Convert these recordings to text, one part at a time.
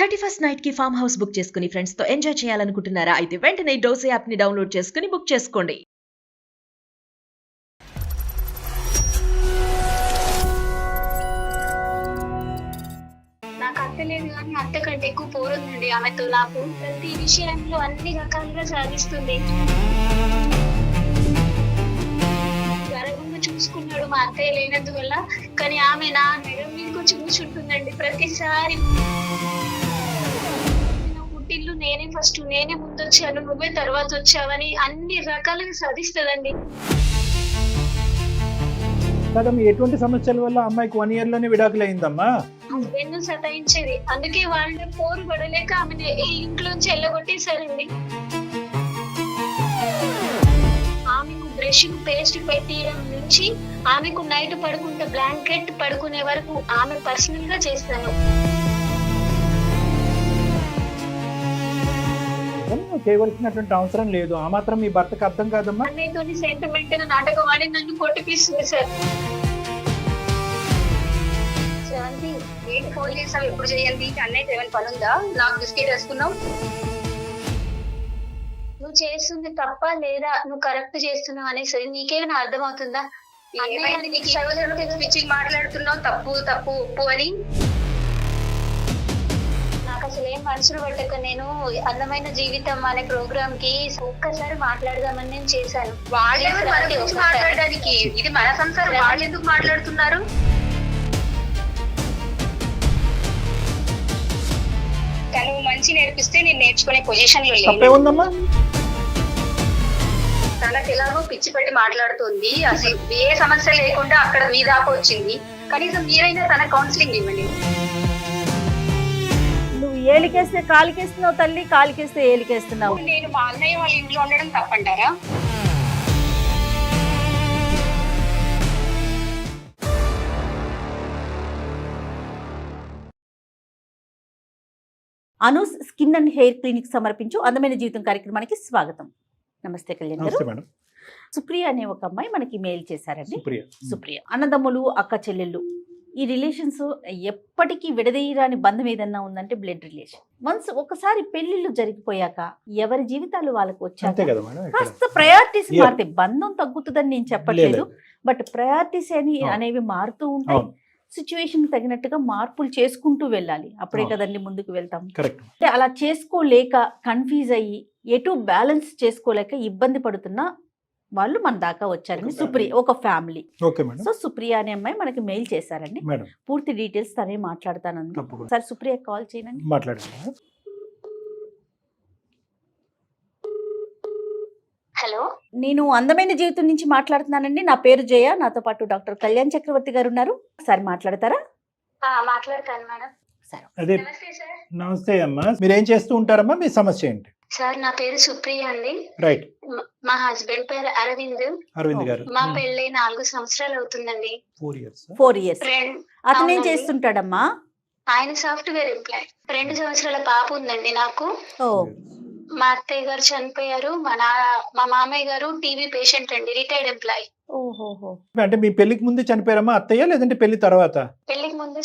31st night కి farm house book చేసుకుని friends తో ఎంజాయ్ చేయాలనుకుంటున్నారా? అయితే వెంటనే డోసే యాప్ ని డౌన్లోడ్ చేసుకుని బుక్ చేసుకోండి. నాకు అత్త లేదు కానీ అత్త కంటే ఎక్కువ పోరుందండి ఆమెతో. నాకు ప్రతి విషయంలో అన్ని రకాలుగా సాధిస్తుంది. గర్వంగా చూసుకున్నాడు మా అత్తయ్య లేనందువల్ల, కానీ ఆమె నా మెడ మీదకి వచ్చి కూర్చుంటుందండి ప్రతిసారి. పుట్టిల్లు నేనే ఫస్ట్, నేనే ముందొచ్చాను, నువ్వే తర్వాత వచ్చావని అన్ని రకాలుగా సాధిస్తుందండి. కదమ్మా, ఎటువంటి సమస్యల వల్ల అమ్మాయికి 1 year లోనే విడాకులు అయిందమ్మా? హస్బెండ్ సతాయించేది, అందుకే వాళ్ళ పోరు పడలేక ఆమెను ఈ ఇంట్లోంచి వెళ్ళగొట్టేశారండి. ఆమెకు బ్రష్ పేస్ట్ పెట్టియడం నుంచి ఆమెకు నైట్ పడుకుంటే బ్లాంకెట్ పడుకునే వరకు ఆమె పర్సనల్ గా చేస్తాను. చేయవలసినటువంటి అవసరం లేదు. ఆ మాత్రం మీ భర్తకు అర్థం కాదమ్మా? అన్నయ్యతో సెంటిమెంట్ గా నాటకం ఆడి నన్ను కొట్టిపిస్తుంది సార్. శాంతి, ఏంటి ఫోన్ చేసావు? ఎప్పుడు చేయండి? అన్నయ్య ఏమైనా పని ఉందా? నాకు బిస్కెట్ వేసుకున్నావు. నువ్వు చేస్తుంది తప్ప లేదా నువ్వు కరెక్ట్ చేస్తున్నావు అనేసి నీకేమైనా అర్థం అవుతుందా? మాట్లాడుతున్నావు తప్పు తప్పు ఉప్పు అని. నాకు అసలు ఏం మనసులు పట్టక నేను అందమైన జీవితం అనే ప్రోగ్రామ్ కి ఒక్కసారి మాట్లాడదామని నేను చేశాను. మాట్లాడడానికి ఇది మన సంసారం, వాళ్ళు ఎందుకు మాట్లాడుతున్నారు? తను మంచి నేర్పిస్తే నేను నేర్చుకునే పొజిషన్ లో తప్పేముందమ్మా? తనకి ఎలాగో పిచ్చి పెట్టి మాట్లాడుతుంది. అసలు ఏ సమస్య లేకుండా అక్కడ మీ దాకా వచ్చింది. కనీసం మీరైనా తన కౌన్సిలింగ్ ఇవ్వండి. నువ్వు ఏలికేస్తే కాలికేస్తున్నావు తల్లి, కాలికేస్తే ఏలికేస్తున్నావు. నేను మా అన్నయ్య వాళ్ళ ఇంట్లో ఉండడం తప్పంటారా? Anu's skin and hair clinic సమర్పించు అందమైన జీవితం కార్యక్రమానికి స్వాగతం. నమస్తే కళ్యాణ్ గారు. నమస్తే మేడం. సుప్రియ అనే ఒక అమ్మాయి మనకి మెయిల్ చేశారండి. సుప్రియ అన్నదమ్ములు, అక్క చెల్లెళ్ళు, ఈ రిలేషన్స్ ఎప్పటికీ విడదీయరాని బంధం ఏదన్నా ఉందంటే బ్లడ్ రిలేషన్. వన్స్ ఒకసారి పెళ్లిళ్ళు జరిగిపోయాక ఎవరి జీవితాలు వాళ్ళకు వచ్చాక కాస్త ప్రయారిటీస్ మారితే బంధం తగ్గుతుందని నేను చెప్పట్లేదు, బట్ ప్రయారిటీస్ అనేవి మారుతూ ఉంటాయి. సిచ్యువేషన్ తగినట్టుగా మార్పులు చేసుకుంటూ వెళ్ళాలి, అప్పుడే కదండి ముందుకు వెళ్తాం. అంటే అలా చేసుకోలేక కన్ఫ్యూజ్ అయ్యి ఎటు బ్యాలెన్స్ చేసుకోలేక ఇబ్బంది పడుతున్న వాళ్ళు మన దాకా వచ్చారండి. సుప్రియ ఒక ఫ్యామిలీ. సో సుప్రియ అనే అమ్మాయి మనకి మెయిల్ చేశారండి. పూర్తి డీటెయిల్స్ తనే మాట్లాడతానండి. సార్ సుప్రియ కాల్ చేయండి. హలో, నేను అందమైన జీవితం నుంచి మాట్లాడుతున్నానండి. నా పేరు జయ, నాతో పాటు డాక్టర్ కళ్యాణ్ చక్రవర్తి గారు ఉన్నారు. ఒకసారి మాట్లాడతారా? మాట్లాడతాను మేడం. అదే, నమస్తే అమ్మా. మీరు ఏం చేస్తూ ఉంటారమ్మా? మీ సమస్య ఏంటి? సార్ నా పేరు సుప్రియ అండి. రైట్. మా హస్బెండ్ పేరు అరవింద్ గారు. మా పెళ్ళి 4 సంవత్సరాలు అవుతుందండి. 4 years. అతను ఏం చేస్తుంటాడమ్మా? ఆయన సాఫ్ట్వేర్ ఎంప్లాయ్. 2 సంవత్సరాల పాప ఉందండి నాకు. మా అత్తయ్య గారు చనిపోయారు. మా మామయ్య గారు టీవీ పేషెంట్ అండి, రిటైర్డ్ ఎంప్లాయ్. అంటే మీ పెళ్లికి ముందు చనిపోయారమ్మా అత్తయ్య, లేదంటే పెళ్లి తర్వాత? పెళ్లికి ముందు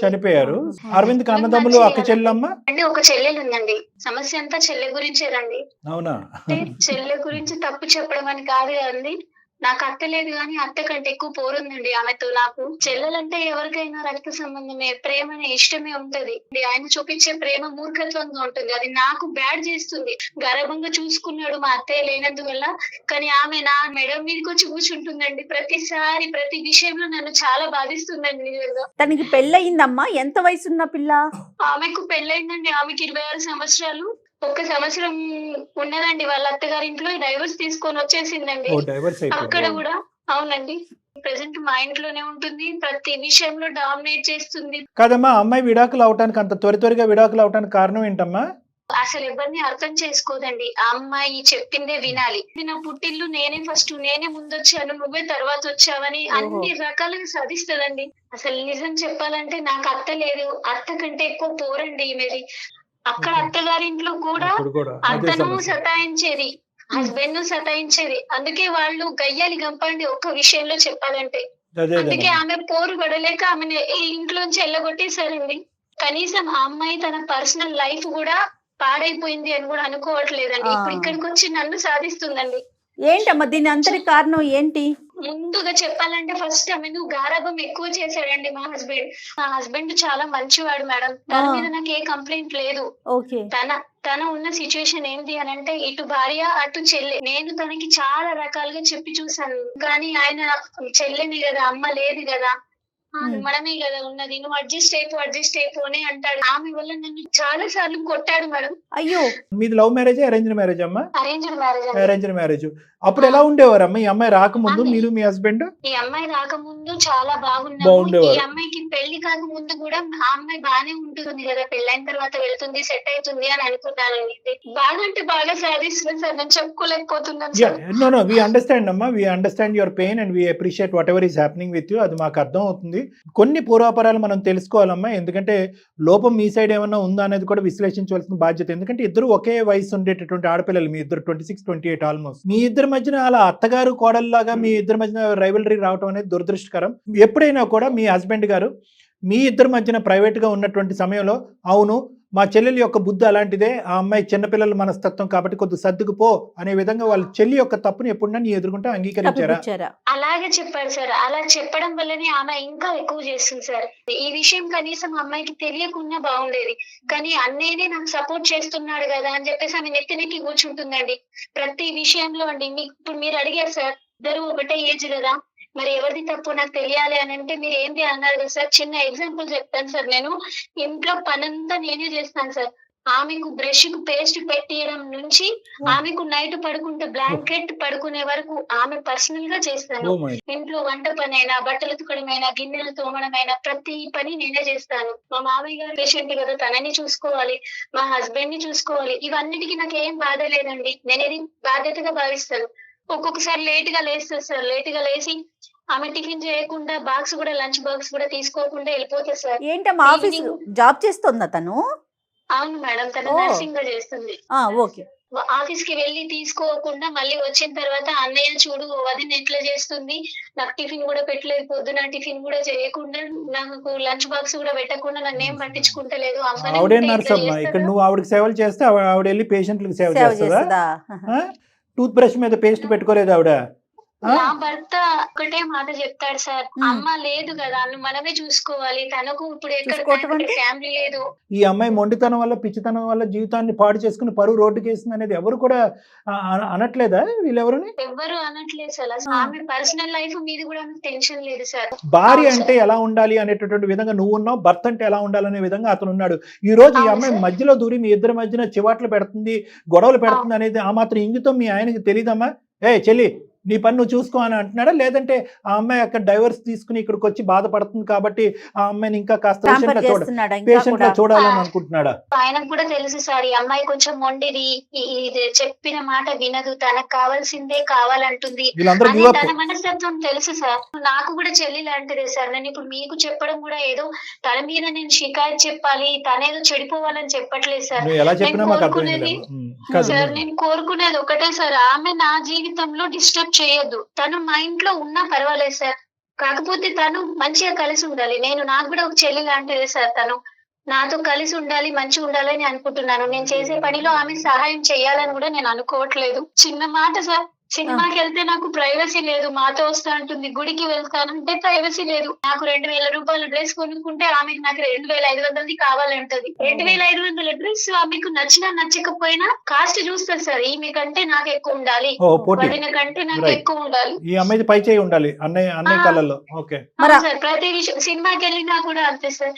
చనిపోయారు. అరవింద్ కి అన్నదమ్ములు, అక్క చెల్లెమ్మా? అండి ఒక చెల్లెలు ఉందండి. సమస్య అంతా చెల్లె గురించేనండి. అవునా? చెల్లె గురించి తప్పు చెప్పడం అని కాదు కదండి. నాకు అత్త లేదు కానీ అత్త కంటే ఎక్కువ పోరుందండి ఆమెతో. నాకు చెల్లెలంటే ఎవరికైనా రక్త సంబంధమే, ప్రేమనే, ఇష్టమే ఉంటది. ఆయన చూపించే ప్రేమ మూర్ఖత్వంగా ఉంటుంది, అది నాకు బ్యాడ్ చేస్తుంది. గర్వంగా చూసుకున్నాడు మా అత్తయ్య లేనందువల్ల, కానీ ఆమె నా మెడ మీదకి వచ్చి కూర్చుంటుందండి ప్రతిసారి. ప్రతి విషయంలో నన్ను చాలా బాధిస్తుందండి నిజంగా. తనకి పెళ్ళయిందమ్మా? ఎంత వయసున్న పిల్ల? ఆమెకు పెళ్ళయిందండి. ఆమెకి 26 సంవత్సరాలు. 1 సంవత్సరం ఉన్నదండి వాళ్ళ అత్తగారి ఇంట్లో, డైవర్స్ తీసుకొని వచ్చేసిందండి. అక్కడ కూడా అవునండి. ప్రెసెంట్ మా ఇంట్లోనే ఉంటుంది, ప్రతి విషయంలో డామినేట్ చేస్తుంది. కాదమ్మా, అమ్మాయి విడాకులు అవటానికి అంత త్వరగా విడాకులు అవటానికి కారణం ఏంటమ్మా? అసలు ఎవరిని అర్థం చేసుకోదండి. ఆ అమ్మాయి చెప్పిందే వినాలి. నా పుట్టిల్లు నేనే ఫస్ట్, నేనే ముందొచ్చాను, నువ్వే తర్వాత వచ్చావని అన్ని రకాలుగా సాధిస్తుందండి. అసలు నిజం చెప్పాలంటే నాకు అత్త లేదు, అత్త కంటే ఎక్కువ పోరండి ఈమెది. అక్కడ అత్తగారింట్లో కూడా అత్తను సతాయించేది, హస్బెండ్ సతాయించేది. అందుకే వాళ్ళు గయ్యాలి గంపండి ఒక్క విషయంలో చెప్పాలంటే. అందుకే ఆమె పోరు పడలేక ఆమెను ఈ ఇంట్లోంచి వెళ్ళగొట్టేశారండి. కనీసం ఆ అమ్మాయి తన పర్సనల్ లైఫ్ కూడా పాడైపోయింది అని కూడా అనుకోవట్లేదండి. ఇప్పుడు ఇక్కడికి వచ్చి నన్ను సాధిస్తుందండి. ఏంటమ్మా దీని అంతటి కారణం ఏంటి? ముందుగా చెప్పాలంటే ఫస్ట్ ఆమెను గారాబం ఎక్కువ చేశాడండి మా హస్బెండ్. మా హస్బెండ్ చాలా మంచివాడు మేడం. తన మీద నాకు ఏ కంప్లైంట్ లేదు. ఓకే. తన ఉన్న సిచ్యువేషన్ ఏంటి అని అంటే ఇటు భార్య అటు చెల్లె. నేను తనకి చాలా రకాలుగా చెప్పి చూసాను, కానీ ఆయన చెల్లెని కదా, అమ్మ లేదు కదా, మనమే కదా ఉన్నది, నువ్వు అడ్జస్ట్ అయిపో అని అంటాడు. ఆమె వల్ల నన్ను చాలా సార్లు కొట్టాడు మేడం. అయ్యో, మీది లవ్ మ్యారేజ్ అరేంజ్డ్ మ్యారేజ్ అమ్మా? Arranged marriage. Arranged marriage. అప్పుడు ఎలా ఉండేవారమ్మా ఈ అమ్మాయి రాకముందు మీరు మీ హస్బెండ్? ఈ అమ్మాయి రాకముందు చాలా బాగున్నాము. ఈ అమ్మాయికి పెళ్లి కాకముందు కూడా ఆ అమ్మాయి బాగానే ఉంటుంది కదా, పెళ్ళైన తర్వాత వెళ్తుంది, సెట్ అవుతుంది అని అనుకున్నానండి. బాగా అంటే బాగా సాధిస్తుంది సార్, నేను చెప్పుకోలేకపోతున్నాను సార్. No, we understand అమ్మా, we understand your pain and we appreciate whatever is happening with you. అది మాకు అర్థం అవుతుంది. కొన్ని పూర్వాపరాలు మనం తెలుసుకోవాలమ్మా, ఎందుకంటే లోపం మీ సైడ్ ఏమన్నా ఉందా అనేది కూడా విశ్లేషించవలసిన బాధ్యత. ఎందుకంటే ఇద్దరు ఒకే వయసు ఉండేటటువంటి ఆడపిల్లలు, మీ ఇద్దరు 26, 28 ఆల్మోస్ట్. మీ ఇద్దరి మధ్యన అలా అత్తగారు కోడల్లాగా మీ ఇద్దరి మధ్యన రైవలరీ రావడం అనేది దురదృష్టకరం. ఎప్పుడైనా కూడా మీ హస్బెండ్ గారు మీ ఇద్దరి మధ్యన ప్రైవేట్ గా ఉన్నటువంటి సమయంలో, అవును మా చెల్లెలి యొక్క బుద్ధి అలాంటిదే, ఆ అమ్మాయి చిన్నపిల్లల మనస్తత్వం కాబట్టి కొద్దిగా సర్దుకుపో అనే విధంగా వాళ్ళ చెల్లి యొక్క తప్పుని ఎప్పుడన్నా నీ ఎదుర్కొంటే అంగీకరించారా? అలాగే చెప్పాడు సార్. అలా చెప్పడం వల్లనే ఆమె ఇంకా ఎక్కువ చేస్తుంది సార్. ఈ విషయం కనీసం అమ్మాయికి తెలియకుండా బాగుండేది, కానీ అన్నయ్యనే నాకు సపోర్ట్ చేస్తున్నాడు కదా అని చెప్పేసి ఆమె నెత్తినెక్కి కూర్చుంటుందండి ప్రతి విషయంలో అండి. ఇప్పుడు మీరు అడిగారు సార్, ఇద్దరు ఒకటే ఏజ్ కదా, మరి ఎవరిది తప్పు నాకు తెలియాలి అని అంటే మీరు ఏంటి అన్నారు కదా సార్. చిన్న ఎగ్జాంపుల్ చెప్తాను సార్. నేను ఇంట్లో పనంతా నేనే చేస్తాను సార్. ఆమెకు బ్రష్ కు పేస్ట్ పెట్టియడం నుంచి ఆమెకు నైట్ పడుకుంటే బ్లాంకెట్ పడుకునే వరకు ఆమె పర్సనల్ గా చేస్తాను. ఇంట్లో వంట పని అయినా, బట్టలు తుక్కడమైనా, గిన్నెలు తోమడమైనా ప్రతి పని నేనే చేస్తాను. మా మామయ్య గారు పేషెంట్ కదా, తనని చూసుకోవాలి, మా హస్బెండ్ ని చూసుకోవాలి. ఇవన్నిటికీ నాకు ఏం బాధ లేదండి, నేను ఇది బాధ్యతగా భావిస్తాను. ఒక్కొక్కసారి లేట్ గా లేస్తుంది సార్. లేట్ గా లేసి ఆమె టిఫిన్ చేయకుండా బాక్స్ కూడా, లంచ్ బాక్స్ కూడా తీసుకోకుండా వెళ్ళిపోతుంది సార్. ఏంటమ్మా ఆఫీస్ జాబ్ చేస్తుందా తను? అవును మేడం, తను నర్సింగ్ గా చేస్తుంది. ఓకే. ఆఫీస్ కి వెళ్ళి తీసుకోకుండా మళ్ళీ వచ్చిన తర్వాత అన్నయ్య చూడు వదిన ఎట్లా చేస్తుంది, నాకు టిఫిన్ కూడా పెట్టలేదు, పొద్దున టిఫిన్ కూడా చేయకుండా, నాకు లంచ్ బాక్స్ కూడా పెట్టకుండా నన్ను ఏం పట్టించుకుంటలేదు. ఆవిడే నర్స్ అమ్మా, ఇక్కడ నువ్వు ఆవిడకి సేవలు చేస్తే ఆవిడ వెళ్ళి పేషెంట్లకు సేవ చేస్తుందా? టూత్ బ్రష్ మీద పేస్ట్ పెట్టుకోలేదు ఆవిడ? నా భర్త ఒకటే మాట చెప్తాడు సార్, అమ్మ లేదు కదా, మనమే చూసుకోవాలి, తనకు ఇప్పుడు ఎక్కడ ఫ్యామిలీ లేదు. ఈ అమ్మాయి మొండితనం వల్ల, పిచ్చితనం వల్ల జీవితాన్ని పాడు చేసుకుని పరువు రోడ్డుకి వేస్తుంది అనేది ఎవరు కూడా అనట్లేదా? వీళ్ళెవరుని ఎవరు అనట్లేదు సార్. ఆమె పర్సనల్ లైఫ్ మీద కూడా టెన్షన్ లేదు సార్. భార్య అంటే ఎలా ఉండాలి అనేటటువంటి విధంగా నువ్వు ఉన్నావు, భర్త అంటే ఎలా ఉండాలనే విధంగా అతను ఉన్నాడు. ఈ రోజు ఈ అమ్మాయి మధ్యలో దూరి మీ ఇద్దరి మధ్యన చివాట్లు పెడుతుంది, గొడవలు పెడుతుంది అనేది ఆ మాత్రం ఇంగితం మీ ఆయనకి తెలియదమ్మా? ఏ చెల్లి నీ పని నువ్వు చూసుకో అని అంటున్నాడా? లేదంటే ఆ అమ్మాయి అక్కడ డైవర్స్ తీసుకుని ఇక్కడికి వచ్చి బాధపడుతుంది కాబట్టి ఆ అమ్మాయిని ఇంకా కాస్త పేషెంట్ గా చూడాలని అనుకుంటున్నాడా? ఆయనకు కూడా తెలుసు సార్, ఈ అమ్మాయి కొంచెం మొండిది, చెప్పిన మాట వినదు, తనకు కావాల్సిందే కావాలంటుంది, తన మనస్తత్వం తెలుసు సార్. నాకు కూడా చెల్లి లాంటిదే సార్. నేను ఇప్పుడు మీకు చెప్పడం కూడా ఏదో తన మీద నేను షికాయత్ చెప్పాలి, తనేదో చెడిపోవాలని చెప్పట్లేదు సార్. నేను కోరుకునేది ఒకటే సార్, ఆమె నా జీవితంలో డిస్టర్బ్ చేయొద్దు. తను మా ఇంట్లో ఉన్నా పర్వాలేదు సార్, కాకపోతే తను మంచిగా కలిసి ఉండాలి. నాకు కూడా ఒక చెల్లి లాంటిదే సార్. తను నాతో కలిసి ఉండాలి, మంచిగా ఉండాలని అనుకుంటున్నాను. నేను చేసే పనిలో ఆమె సహాయం చేయాలని కూడా నేను అనుకోవట్లేదు. చిన్న మాట సార్, సినిమాకి వెళ్తే నాకు ప్రైవసీ లేదు, మాతో వస్తా అంటుంది. గుడికి వెళ్తానంటే ప్రైవసీ లేదు. నాకు 2000 రూపాయల డ్రెస్ కొనుక్కుంటే ఆమెకు నాకు 2500 కావాలంటది. 2500 డ్రెస్ ఆమెకు నచ్చినా నచ్చకపోయినా కాస్ట్ చూస్తారు సార్. ఈమె కంటే నాకు ఎక్కువ ఉండాలి, వదిన కంటే నాకు ఎక్కువ ఉండాలి, ఈ అమ్మాయి పై చేయి ఉండాలి అన్నయ్య కళ్ళల్లో. సార్ ప్రతి విషయం సినిమాకి వెళ్ళినా కూడా అంతే సార్.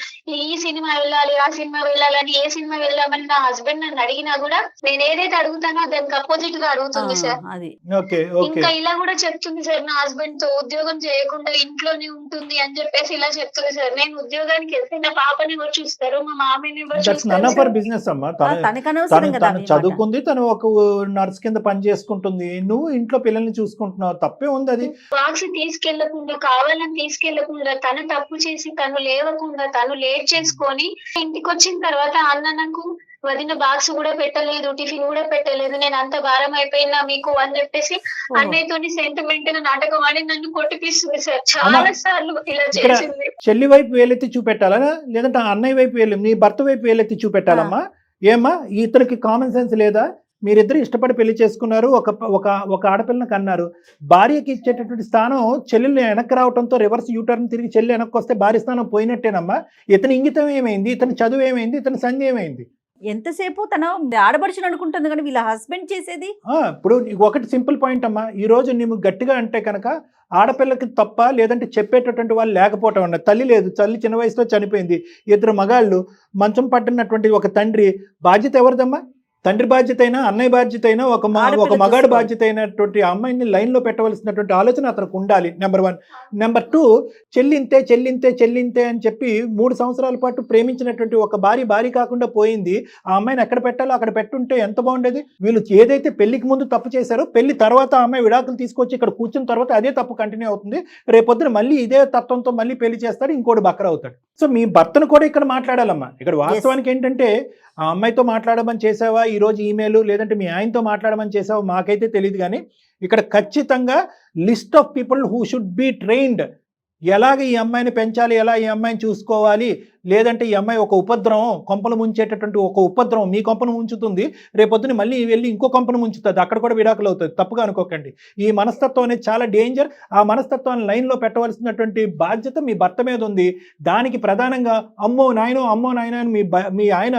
ఈ సినిమా వెళ్ళాలి, ఆ సినిమా వెళ్ళాలని, ఏ సినిమా వెళ్ళామని నా హస్బెండ్ నన్ను అడిగినా కూడా నేను ఏదైతే అడుగుతానో దానికి అపోజిట్ గా అడుగుతుంది సార్. ఇంకా ఇలా కూడా చెప్తుంది సార్, నా హస్బెండ్ తో ఉద్యోగం చేయకుండా ఇంట్లోనే ఉంటుంది అని చెప్పేసి ఇలా చెప్తుంది సార్. నేను ఉద్యోగానికి వెళ్తే నా పాపని ఎవరు చూస్తారు, మా మామయ్యని ఎవరు చూస్తారు? బిజినెస్ అమ్మా, తను చదువుకుంది, తను ఒక నర్స్ కింద పని చేసుకుంటుంది, నువ్వు ఇంట్లో పిల్లల్ని చూసుకుంటున్నావు, తప్పే ఉంది. అది బాక్స్ తీసుకెళ్లకుండా, కావాలని తీసుకెళ్లకుండా, తను తప్పు చేసి తను లేవకుండా, తను లేట్ చేసుకొని ఇంటికి వచ్చిన తర్వాత అన్న నాకు వదిన బాక్స్ కూడా పెట్టలేదు, టిఫిన్ కూడా పెట్టలేదు, నేను అంత భారం అయిపోయినా మీకు అని చెప్పేసి అన్నయ్యతోని సెంటిమెంట్ గా నాటకం ఆడి నన్ను కొట్టిపిస్తుంది సార్. చాలా సార్లు ఇలా చేసింది. చెల్లి వైపు వేలెత్తి చూపెట్టాలా లేదంటే అన్నయ్య వైపు నీ భర్త వైపు వేలెత్తి చూపెట్టాలమ్మా? ఏమ్మా ఇతనికి కామన్ సెన్స్ లేదా? మీరిద్దరు ఇష్టపడి పెళ్లి చేసుకున్నారు, ఒక ఆడపిల్లని కన్నారు. భార్యకి ఇచ్చేటటువంటి స్థానం చెల్లెల్ని వెనక్కి రావడంతో రివర్స్ యూటర్న్ తిరిగి చెల్లి వెనక్కి వస్తే భార్య స్థానం పోయినట్టేనమ్మా. ఇతని ఇంగితం ఏమైంది, ఇతని చదువు ఏమైంది, ఇతని సంధి ఏమైంది? ఎంతసేపు తన ఆడబడుచుని అనుకుంటుంది కానీ వీళ్ళ హస్బెండ్ చేసేది. ఇప్పుడు ఒకటి సింపుల్ పాయింట్ అమ్మా, ఈ రోజు నువ్వు గట్టిగా అంటే కనుక ఆడపిల్లకి తప్ప లేదంటే చెప్పేటటువంటి వాళ్ళు లేకపోవటం అన్న. తల్లి లేదు, తల్లి చిన్న వయసులో చనిపోయింది, ఇద్దరు మగాళ్ళు, మంచం పట్టినటువంటి ఒక తండ్రి. బాధ్యత ఎవరిదమ్మా? తండ్రి బాధ్యత అయినా, అన్నయ్య బాధ్యత అయినా, ఒక మగాడు బాధ్యత అయినటువంటి అమ్మాయిని లైన్లో పెట్టవలసినటువంటి ఆలోచన అతనికి ఉండాలి. నెంబర్ 1. నెంబర్ 2, చెల్లింతే అని చెప్పి 3 సంవత్సరాల పాటు ప్రేమించినటువంటి ఒక భార్య కాకుండా పోయింది. ఆ అమ్మాయిని ఎక్కడ పెట్టాలో అక్కడ పెట్టుంటే ఎంత బాగుండేది. వీళ్ళు ఏదైతే పెళ్లికి ముందు తప్పు చేశారో పెళ్లి తర్వాత ఆ అమ్మాయి విడాకులు తీసుకొచ్చి ఇక్కడ కూర్చున్న తర్వాత అదే తప్పు కంటిన్యూ అవుతుంది. రేపొద్దున మళ్ళీ ఇదే తత్వంతో మళ్ళీ పెళ్లి చేస్తాడు, ఇంకోటి బక్కర అవుతాడు. సో మీ భర్తను కూడా ఇక్కడ మాట్లాడాలమ్మా. ఇక్కడ వాస్తవానికి ఏంటంటే ఆ అమ్మాయితో మాట్లాడమని చేసావా ఈరోజు ఈమెయిల్, లేదంటే మీ ఆయనతో మాట్లాడమని చేసావా మాకైతే తెలియదు. కానీ ఇక్కడ ఖచ్చితంగా list of people who should be trained. ఎలాగ ఈ అమ్మాయిని పెంచాలి, ఎలా ఈ అమ్మాయిని చూసుకోవాలి, లేదంటే ఈ అమ్మాయి ఒక ఉపద్రవం, కొంపలు ముంచేటటువంటి ఒక ఉపద్రవం, మీ కొంపను ముంచుతుంది, రేపొద్దున మళ్ళీ వెళ్ళి ఇంకో కొంపను ముంచుతుంది, అక్కడ కూడా విడాకులు అవుతుంది. తప్పుగా అనుకోకండి. ఈ మనస్తత్వం అనేది చాలా డేంజర్. ఆ మనస్తత్వాన్ని లైన్లో పెట్టవలసినటువంటి బాధ్యత మీ భర్త మీద ఉంది. దానికి ప్రధానంగా అమ్మో నాయనో అని మీ ఆయన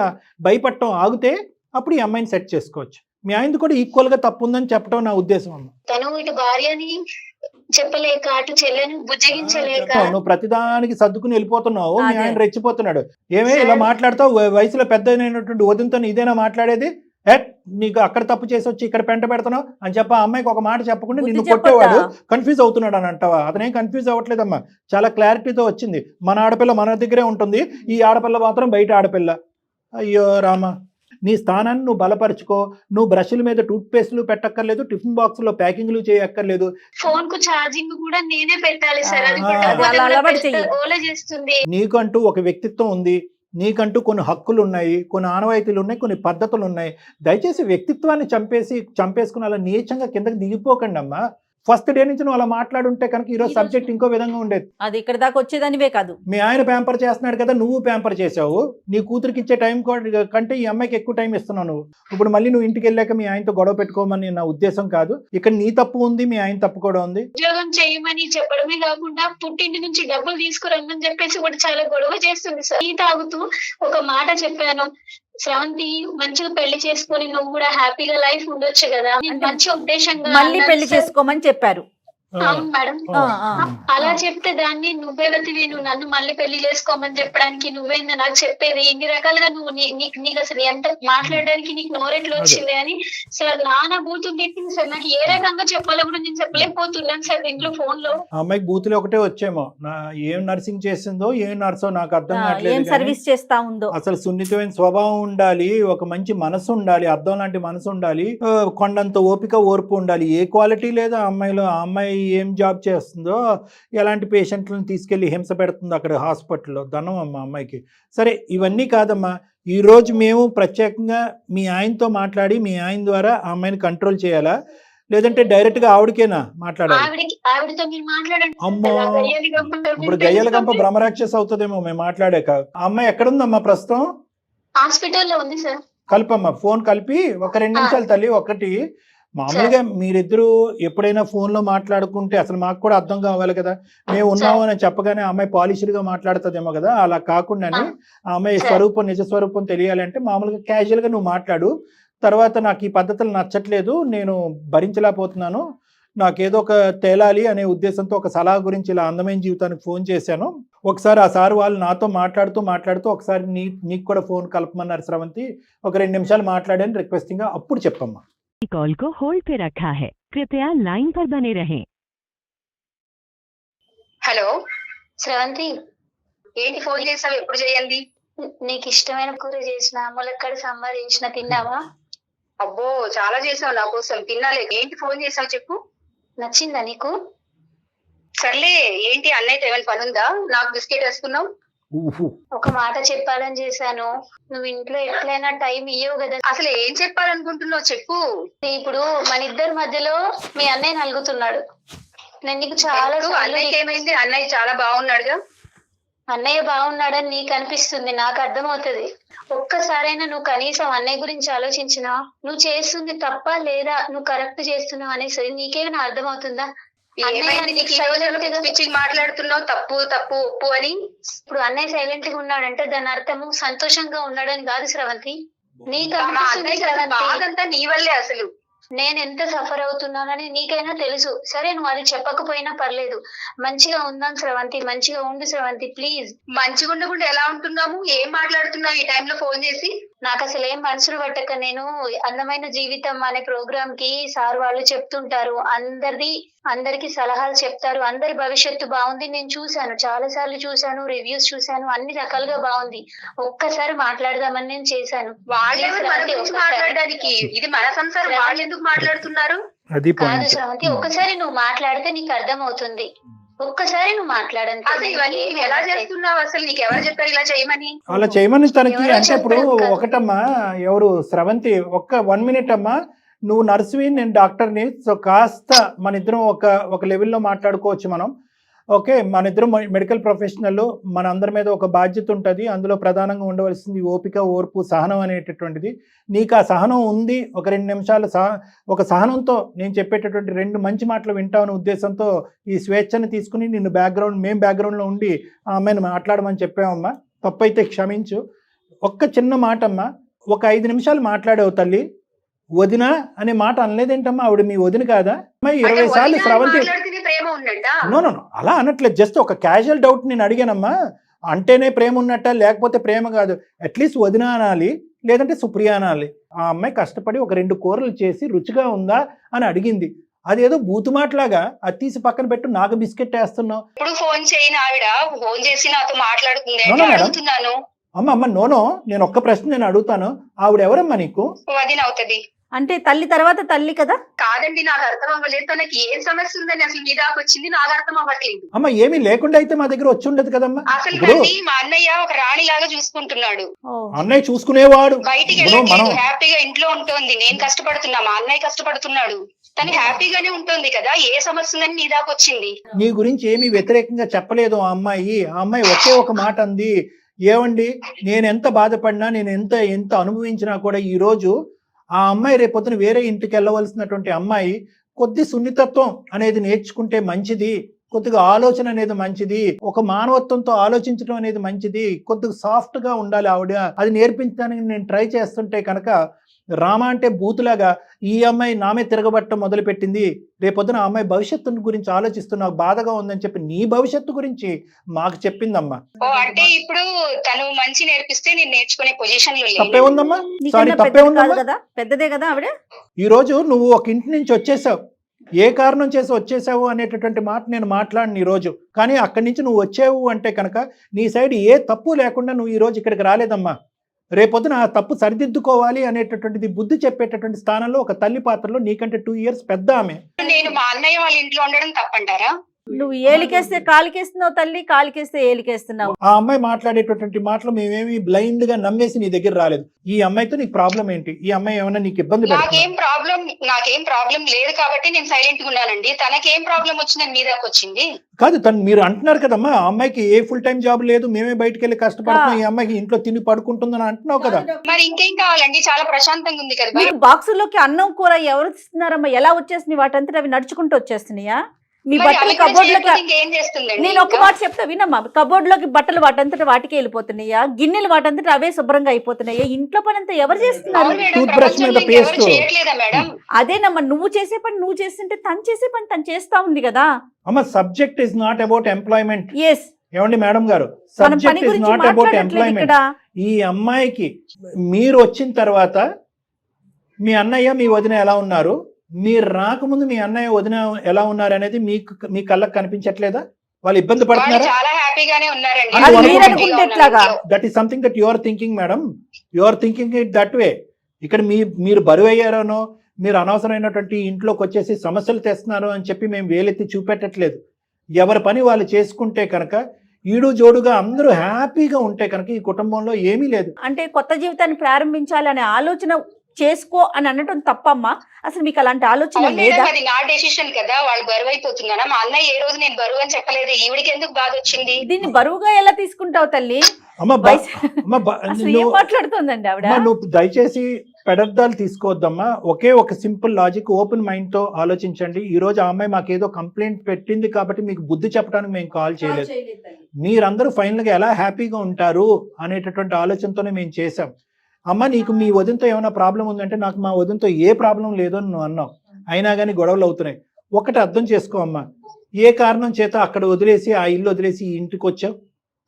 భయపడటం ఆగితే అప్పుడు ఈ అమ్మాయిని సెట్ చేసుకోవచ్చు. మీ ఆయనది కూడా ఈక్వల్గా తప్పు ఉందని చెప్పడం నా ఉద్దేశం అమ్మ. తను ఇటు భార్యని చెప్పలేక, అటు చెల్లెని బుజ్జగించలేక, నువ్వు ప్రతిదానికి సర్దుకుని వెళ్ళిపోతున్నావు. మీ ఆయన రెచ్చిపోతున్నాడు. ఏమే ఇలా మాట్లాడతావు? వయసులో పెద్దనైనటువంటి వదినతో ఇదేనా మాట్లాడేది? నీకు అక్కడ తప్పు చేసి వచ్చి ఇక్కడ పెంట పెడతావు అని చెప్ప అమ్మాయికి ఒక మాట చెప్పకుండా నిన్ను కొట్టేవాడు కన్ఫ్యూజ్ అవుతున్నాడు అని అంటావా? అతనేం కన్ఫ్యూజ్ అవ్వట్లేదమ్మా, చాలా క్లారిటీతో వచ్చింది. మన ఆడపిల్ల మన దగ్గరే ఉంటుంది, ఈ ఆడపిల్ల మాత్రం బయట ఆడపిల్ల. అయ్యో రామా, నీ స్థానాన్ని నువ్వు బలపరుచుకో. నువ్వు బ్రష్ల మీద టూత్ పేస్ట్లు పెట్టక్కర్లేదు, టిఫిన్ బాక్స్ లో ప్యాకింగ్లు చేయక్కర్లేదు. ఫోన్ కు ఛార్జింగ్ కూడా నేనే పెట్టాలి సార్. నీకంటూ ఒక వ్యక్తిత్వం ఉంది, నీకంటూ కొన్ని హక్కులు ఉన్నాయి, కొన్ని ఆనవాయితీలు ఉన్నాయి, కొన్ని పద్ధతులు ఉన్నాయి. దయచేసి వ్యక్తిత్వాన్ని చంపేసుకుని అలా నీచంగా కిందకి దిగిపోకండి అమ్మా. ఫస్ట్ డే నుంచి నువ్వు అలా మాట్లాడుంటే కనుక ఈరోజు సబ్జెక్ట్ ఇంకో విధంగా ఉండేది. అది ఇక్కడ దాకా వచ్చేదానివే కాదు. మీ ఆయన ప్యాంపర్ చేస్తున్నాడు కదా, నువ్వు ప్యాంపర్ చేసావు. నీ కూతురికి ఇచ్చే టైం కంటే ఈ అమ్మాయికి ఎక్కువ టైం ఇస్తున్నావు నువ్వు. ఇప్పుడు మళ్ళీ నువ్వు ఇంటికి వెళ్ళాక మీ ఆయనతో గొడవ పెట్టుకోమని నా ఉద్దేశం కాదు. ఇక్కడ నీ తప్పు ఉంది, మీ ఆయన తప్పు కూడా ఉంది. ఉద్యోగం చేయమని చెప్పడమే కాకుండా పుట్టింటి నుంచి డబ్బులు తీసుకురమ్మని చెప్పేసి కూడా చాలా గొడవ చేస్తుంది సార్. టీ తాగుతూ ఒక మాట చెప్పాను, శ్రవంతి మంచిగా పెళ్లి చేసుకొని నువ్వు కూడా హ్యాపీగా లైఫ్ ఉండొచ్చు కదా, మంచి ఉద్దేశంగా మళ్ళీ పెళ్లి చేసుకోమని చెప్పారు. అవును మేడం. అలా చెప్తే దాన్ని నువ్వెవతివి, నువ్వు నన్ను మళ్ళీ పెళ్లి చేసుకోమని చెప్పడానికి నువ్వేందా నాకు చెప్పేది, ఇన్ని రకాలుగా నువ్వు నీకు అసలు ఎంత మాట్లాడడానికి నీకు నోరెట్లు వచ్చింది అని సార్ నాన్న బూతులు తిట్టింది సార్. నాకు ఏ రకంగా చెప్పాలో కూడా నేను చెప్పలేకపోతున్నాను సార్ ఇంట్లో ఫోన్ లో. అమ్మాయికి బూతులు ఒకటే వచ్చేమో, ఏం నర్సింగ్ చేసిందో ఏం నర్సో నాకు అర్థం కావట్లేదు. సర్వీస్ చేస్తా ఉందో. అసలు సున్నితమైన స్వభావం ఉండాలి, ఒక మంచి మనసు ఉండాలి, అర్థం లాంటి మనసు ఉండాలి, కొండంత ఓపిక ఓర్పు ఉండాలి. ఏ క్వాలిటీ లేదు ఆ అమ్మాయిలో. ఆ అమ్మాయి ఏం జాబ్ చేస్తుందో, ఎలాంటి పేషెంట్లను తీసుకెళ్లి హింస పెడుతుందో అక్కడ హాస్పిటల్లో, ధనం అమ్మ అమ్మాయికి. సరే ఇవన్నీ కాదమ్మా, ఈరోజు మేము ప్రత్యేకంగా మీ ఆయనతో మాట్లాడి మీ ఆయన ద్వారా ఆ అమ్మాయిని కంట్రోల్ చేయాలా, లేదంటే డైరెక్ట్ గా ఆవిడకేనా మాట్లాడాలి? అమ్మో, ఇప్పుడు గయ్యల గంప బ్రహ్మరాక్షస్ అవుతుందేమో మేము మాట్లాడాక. ఆ అమ్మాయి ఎక్కడుందమ్మా ప్రస్తుతం? హాస్పిటల్లో ఉంది సార్. కల్పమ్మా, ఫోన్ కలిపి ఒక 2 నిమిషాలు తల్లి. ఒకటి, మామూలుగా మీరిద్దరూ ఎప్పుడైనా ఫోన్లో మాట్లాడుకుంటే అసలు మాకు కూడా అర్థం కావాలి కదా, మేము ఉన్నాము అని చెప్పగానే అమ్మాయి పాలిష్డ్గా మాట్లాడుతుందేమో కదా, అలా కాకుండానే ఆ అమ్మాయి స్వరూపం నిజ స్వరూపం తెలియాలంటే మామూలుగా క్యాజువల్గా నువ్వు మాట్లాడు. తర్వాత నాకు ఈ పద్ధతులు నచ్చట్లేదు, నేను భరించలేకపోతున్నాను, నాకేదో ఒక తేలాలి అనే ఉద్దేశంతో ఒక సలహా గురించి ఇలా అందమైన జీవితానికి ఫోన్ చేశాను. ఒకసారి ఆ సార్ వాళ్ళు నాతో మాట్లాడుతూ ఒకసారి నీకు కూడా ఫోన్ కలపమన్నారు శ్రవంతి, ఒక 2 నిమిషాలు మాట్లాడాను రిక్వెస్టింగ్గా, అప్పుడు చెప్పమ్మా. कॉल को होल्ड पे रखा है, कृपया लाइन पर बने रहें। హలో శ్రవంతి, ఏంటి ఫోన్ చేసావు? ఎప్పుడు చేయాలి? నీకు ఇష్టమైన కూర చేసిన, ములక్కడ సాంబార్ చేసిన, తిన్నావా? అబ్బో చాలా చేసావు నా కోసం, తినాలే. ఏంటి ఫోన్ చేసావు చెప్పు. నచ్చిందా నీకు? సర్లే, ఏంటి అన్నయ్యతో ఏమైనా పని ఉందా? నాకు బిస్కెట్ వేసుకున్నావు. ఊహు. ఒక మాట చెప్పాలని చేశాను. నువ్వు ఇంట్లో ఎట్లయినా టైం ఇయ్యవు కదా. అసలు ఏం చెప్పాలనుకుంటున్నావు చెప్పు. ఇప్పుడు మన ఇద్దరి మధ్యలో మీ అన్నయ్య నలుగుతున్నాడు. నేను నీకు చాలా ఎందుకు? అన్నయ్యకి ఏమైంది? అన్నయ్య చాలా బాగున్నాడుగా. అన్నయ్య బాగున్నాడని నీకు అనిపిస్తుంది, నాకు అర్థమవుతుంది. ఒక్కసారైనా నువ్వు కనీసం అన్నయ్య గురించి ఆలోచించినా? నువ్వు చేస్తుంది తప్ప లేదా నువ్వు కరెక్ట్ చేస్తున్నావు అనేసి నీకేమైనా అర్థమవుతుందా? ఏమైంది నీకు? ఈ రోజుల్లో పిచ్చి మాట్లాడుతున్నావు, తప్పు తప్పు ఒప్పు అని. ఇప్పుడు అన్నయ్య సైలెంట్ గా ఉన్నాడంటే దాని అర్థము సంతోషంగా ఉన్నాడని కాదు శ్రవంతి. నీకు మా అనిపిస్తుంది అన్నయ్య శ్రవంతి, బాధంతా నీ వల్లే. అసలు నేను ఎంత సఫర్ అవుతున్నానని నీకైనా తెలుసు. సరే నువ్వు అది చెప్పకపోయినా పర్లేదు. మంచిగా ఉందాం శ్రవంతి, మంచిగా ఉండు శ్రవంతి ప్లీజ్. మంచిగా ఉండకుండా ఎలా ఉంటున్నాము? ఏం మాట్లాడుతున్నావు ఈ టైంలో ఫోన్ చేసి? నాకు అసలు ఏం మనసులు పట్టక నేను అందమైన జీవితం అనే ప్రోగ్రామ్ కి సార్ వాళ్ళు చెప్తుంటారు, అందరికి సలహాలు చెప్తారు. అందరి భవిష్యత్తు బాగుంది. నేను చూశాను, చాలా సార్లు చూశాను, రివ్యూస్ చూశాను, అన్ని రకాలుగా బాగుంది. ఒక్కసారి మాట్లాడదామని నేను చేశాను. వాళ్ళెవరు మన గురించి మాట్లాడడానికి? ఇది మన సంసారం, వాళ్ళు ఎందుకు మాట్లాడుతున్నారు? అది కాదు పాయింట్. శ్రవంతి, ఒక్కసారి నువ్వు మాట్లాడితే నీకు అర్థం అవుతుంది. ఒక్కసారి నువ్వు మాట్లాడంతే. అసలు ఇవన్నీ నువ్వు ఎలా చేస్తున్నావు? అసలు నీకు ఎవరు చెప్పారు ఇలా చేయమని? అలా చేయమని తనకి ఎవరో అంటే ఇప్పుడు చెప్పారు కదా. ఒకటమ్మా, ఎవరు శ్రవంతి, 1 minute అమ్మా, నువ్వు నర్సువి, నేను డాక్టర్ని. సో కాస్త మన ఇద్దరం ఒక లెవెల్లో మాట్లాడుకోవచ్చు మనం. ఓకే, మన ఇద్దరం మెడికల్ ప్రొఫెషనల్, మన అందరి మీద ఒక బాధ్యత ఉంటుంది. అందులో ప్రధానంగా ఉండవలసింది ఓపిక, ఓర్పు, సహనం అనేటటువంటిది. నీకు ఆ సహనం ఉంది. ఒక 2 నిమిషాలు ఒక సహనంతో నేను చెప్పేటటువంటి 2 మంచి మాటలు వింటామనే ఉద్దేశంతో ఈ స్వేచ్ఛను తీసుకుని మేము బ్యాక్గ్రౌండ్లో ఉండి ఆ అమ్మాయిని మాట్లాడమని చెప్పామమ్మా. తప్పైతే క్షమించు. ఒక్క చిన్న మాట అమ్మా, ఒక 5 నిమిషాలు మాట్లాడావు తల్లి. వదిన అనే మాట అనలేదేంటమ్మా? ఆవిడ మీ వదిన కాదా? అమ్మాయి 20 సార్లు శ్రవంతి ప్రేమ ఉన్నట్టా? నో అలా అనట్లేదు. జస్ట్ ఒక క్యాజువల్ డౌట్ నేను అడిగానమ్మా. అంటేనే ప్రేమ ఉన్నట్ట, లేకపోతే ప్రేమ కాదు. అట్లీస్ట్ వదిన అనాలి, లేదంటే సుప్రియ అనాలి. ఆ అమ్మాయి కష్టపడి ఒక 2 కూరలు చేసి రుచిగా ఉందా అని అడిగింది. అదేదో బూతుమాట్లాగా అది తీసి పక్కన పెట్టు, నాకు బిస్కెట్ వేస్తున్నావు. ఇప్పుడు ఫోన్ చేయని ఆవిడ ఫోన్ చేసి నాతో మాట్లాడుతుంది No, no, madam. అడుగుతున్నాను. అమ్మ నోనో, నేను ఒక్క ప్రశ్న నేను అడుగుతాను. ఆవిడ ఎవరమ్మా నీకు? వదిన అవుతుంది. అంటే తల్లి తర్వాత తల్లి కదా. కాదండి, నాకు అర్థం అవ్వలేదు. తనకి ఏం సమస్య ఉందని అసలు మీ దాకా వచ్చింది నాకు అర్థం అవ్వట్లేదు. అమ్మ ఏమీ లేకుండా అయితే మా దగ్గర వచ్చి ఉండదు కదమ్మా. అసలు ఇప్పుడు నన్ను మా అన్నయ్య ఒక రాణి లాగా చూసుకుంటున్నాడు. ఓ, అన్నయ్య చూసుకునేవాడు. బయటికి ఇప్పుడు మనం వెళ్ళట్లేదు, హ్యాపీగా ఇంట్లో ఉంటుంది. నేను కష్టపడుతున్నా, మా అన్నయ్య కష్టపడుతున్నాడు. తను హ్యాపీగానే ఉంటుంది కదా. ఏ సమస్య ఉందని నీ దాకా వచ్చింది? నీ గురించి ఏమీ వ్యతిరేకంగా చెప్పలేదు ఆ అమ్మాయి ఒకే ఒక మాట అంది. ఏమండి, నేను ఎంత బాధపడినా, నేను ఎంత అనుభవించినా కూడా ఈరోజు ఆ అమ్మాయి రేపొద్దున వేరే ఇంటికి వెళ్ళవలసినటువంటి అమ్మాయి కొద్ది సున్నితత్వం అనేది నేర్చుకుంటే మంచిది, కొద్దిగా ఆలోచన అనేది మంచిది, ఒక మానవత్వంతో ఆలోచించడం అనేది మంచిది, కొద్దిగా సాఫ్ట్ గా ఉండాలి ఆవిడ. అది నేర్పించడానికి నేను ట్రై చేస్తుంటే కనుక రామ అంటే బూతులాగా ఈ అమ్మాయి నామే తిరగబట్టడం మొదలుపెట్టింది. రేపొద్దున ఆ అమ్మాయి భవిష్యత్తు గురించి ఆలోచిస్తూ నాకు బాధగా ఉందని చెప్పి నీ భవిష్యత్తు గురించి మాకు చెప్పిందమ్మా. ఓ అంటే ఇప్పుడు తను మంచి నేర్పిస్తే నేను నేర్చుకునే పొజిషన్ లో తప్పే లేను. ఉందమ్మా? నీకన్నా సారీ, తప్పే పెద్దది కాదు ఉందమ్మా? కదా, పెద్దదే కదా ఆవిడ. ఈ రోజు నువ్వు ఒక ఇంటి నుంచి వచ్చేసావు, ఏ కారణం చేసి వచ్చేసావు అనేటటువంటి మాట నేను మాట్లాడిన ఈ రోజు. కానీ అక్కడి నుంచి నువ్వు వచ్చావు అంటే కనుక నీ సైడ్ ఏ తప్పు లేకుండా నువ్వు ఈ రోజు ఇక్కడికి రాలేదమ్మా. రేపొద్దున ఆ తప్పు సరిదిద్దుకోవాలి అనేటటువంటిది బుద్ధి చెప్పేటటువంటి స్థానంలో ఒక తల్లి పాత్రలో నీకంటే 2 years పెద్ద ఆమె. నేను మా అన్నయ్య వాళ్ళ ఇంట్లో ఉండడం తప్పంటారా? నువ్వు ఏలికేస్తే కాలికేస్తున్నావు తల్లి, కాలికేస్తే ఏలికేస్తున్నావు. ఆ అమ్మాయి మాట్లాడేటటువంటి మాటలు మేమేమి బ్లైండ్ గా నమ్మేసి నీ దగ్గర రాలేదు. ఈ అమ్మాయితో నీకు ప్రాబ్లం ఏంటి? ఈ అమ్మాయి ఏమైనా నీకు ఇబ్బంది పెడుతుందా? నాకేం ప్రాబ్లం లేదు కాబట్టి నేను సైలెంట్ గా ఉన్నానండి. తనకేం ప్రాబ్లం వచ్చిందని మీ దాకా వచ్చింది? కాదు, మీరు అంటున్నారు కదమ్మా ఆ అమ్మాయికి ఏ ఫుల్ టైం జాబ్ లేదు, మేమే బయటకు వెళ్ళి కష్టపడుతున్నాం, ఈ అమ్మాయికి ఇంట్లో తిని పడుకుంటుందని అంటున్నావు కదా. మరి ఇంకేం కావాలండి? చాలా ప్రశాంతంగా ఉంది కదా. మీకు బాక్సుల్లోకి అన్నం కూర ఎవరు ఇస్తున్నారమ్మా? ఎలా వచ్చేస్తున్నాయి? వాటంతా అవి నడుచుకుంటూ వచ్చేస్తున్నాయా? మీ మరి బట్టలు అవి కూడా కబోర్డ్ చేయకపోతే లోకి, ఇంకేం చేస్తుందండి? నేను ఒక్క మాట చెప్తా వినమ్మా, కబోర్డ్ లోకి బట్టలు వాటంతట వాటికే వెళ్ళిపోతున్నాయా? గిన్నెలు వాటంతట అవే శుభ్రంగా అయిపోతున్నాయా? ఇంట్లో పని అంతా ఎవరు చేస్తున్నారు? అవును మేడం, టూత్ బ్రష్ మీద ప్రపంచంలో పేస్ట్. ఇంకెవరు చేయట్లేదా మేడం? అదేనమ్మా, నువ్వు చేసే పని నువ్వు చేస్తుంటే తను చేసే పని తను చేస్తా ఉంది కదా. అమ్మ, subject is not about employment. Yes, ఏమండి మేడం గారు, మనం పని సబ్జెక్ట్ ఇస్ గురించి నాట్ అబౌట్ మాట్లాడట్లేదు ఎంప్లాయ్మెంట్. ఇక్కడ. ఈ అమ్మాయికి మీరు వచ్చిన తర్వాత మీ అన్నయ్య మీ వదిన ఎలా ఉన్నారు, మీరు రాకముందు మీ అన్నయ్య వదిన ఎలా ఉన్నారు అనేది మీ కళ్ళకు కనిపించట్లేదా? వాళ్ళు ఇబ్బంది వాళ్ళు పడుతున్నారా? చాలా హ్యాపీగానే ఉన్నారండి. అది వాళ్ళు మీరు హ్యాపీగా అనుకుంటే ఉన్నారు ఎట్లాగా? ఇంట్లో. That is something that you are thinking madam. You are thinking it that way. ఇక్కడ మీరు బరువు అయ్యారనో, మీరు అనవసరమైనటువంటి ఇంట్లోకి వచ్చేసి సమస్యలు తెస్తున్నారు అని చెప్పి మేము వేలెత్తి చూపెట్టట్లేదు. ఎవరి పని వాళ్ళు చేసుకుంటే కనుక ఈడు జోడుగా అందరూ హ్యాపీగా ఉంటే కనుక ఈ కుటుంబంలో ఏమీ లేదు. అంటే కొత్త జీవితాన్ని ప్రారంభించాలి అనే ఆలోచన చేసుకో అని అనటం తప్పమ్మా? అసలు మీకు అలాంటి ఆలోచన అవును లేదా? మేడం, అది నా డెసిషన్ కదా. వాళ్ళు బరువు అయిపోతున్నారా? మా అన్నయ్య ఏ రోజు నేను బరువు అని చెప్పలేదు. ఈవిడికి ఎందుకు బాధ వచ్చింది? దీన్ని బరువుగా ఎలా తీసుకుంటావు తల్లి? అమ్మ అసలు ఏం మాట్లాడుతుందండి ఆవిడ? నువ్వు దయచేసి పెడర్థాలు తీసుకోవద్దమ్మా. ఒకే ఒక సింపుల్ లాజిక్, ఓపెన్ మైండ్ తో ఆలోచించండి. ఈ రోజు ఆ అమ్మాయి మాకేదో కంప్లైంట్ పెట్టింది కాబట్టి మీకు బుద్ధి చెప్పడానికి మేము కాల్ చేయలేదు. మీరందరూ ఫైనల్ గా ఎలా హ్యాపీగా ఉంటారు అనేటటువంటి ఆలోచనతోనే మేము చేసాం. అమ్మ నీకు మీ వదినతో ఏమైనా ప్రాబ్లం ఉందంటే నాకు మా వదినతో ఏ ప్రాబ్లం లేదో అని నువ్వు అన్నావు. అయినా కానీ గొడవలు అవుతున్నాయి. ఒకటి అర్థం చేసుకో అమ్మా, ఏ కారణం చేత అక్కడ వదిలేసి ఆ ఇల్లు వదిలేసి ఈ ఇంటికి వచ్చావు.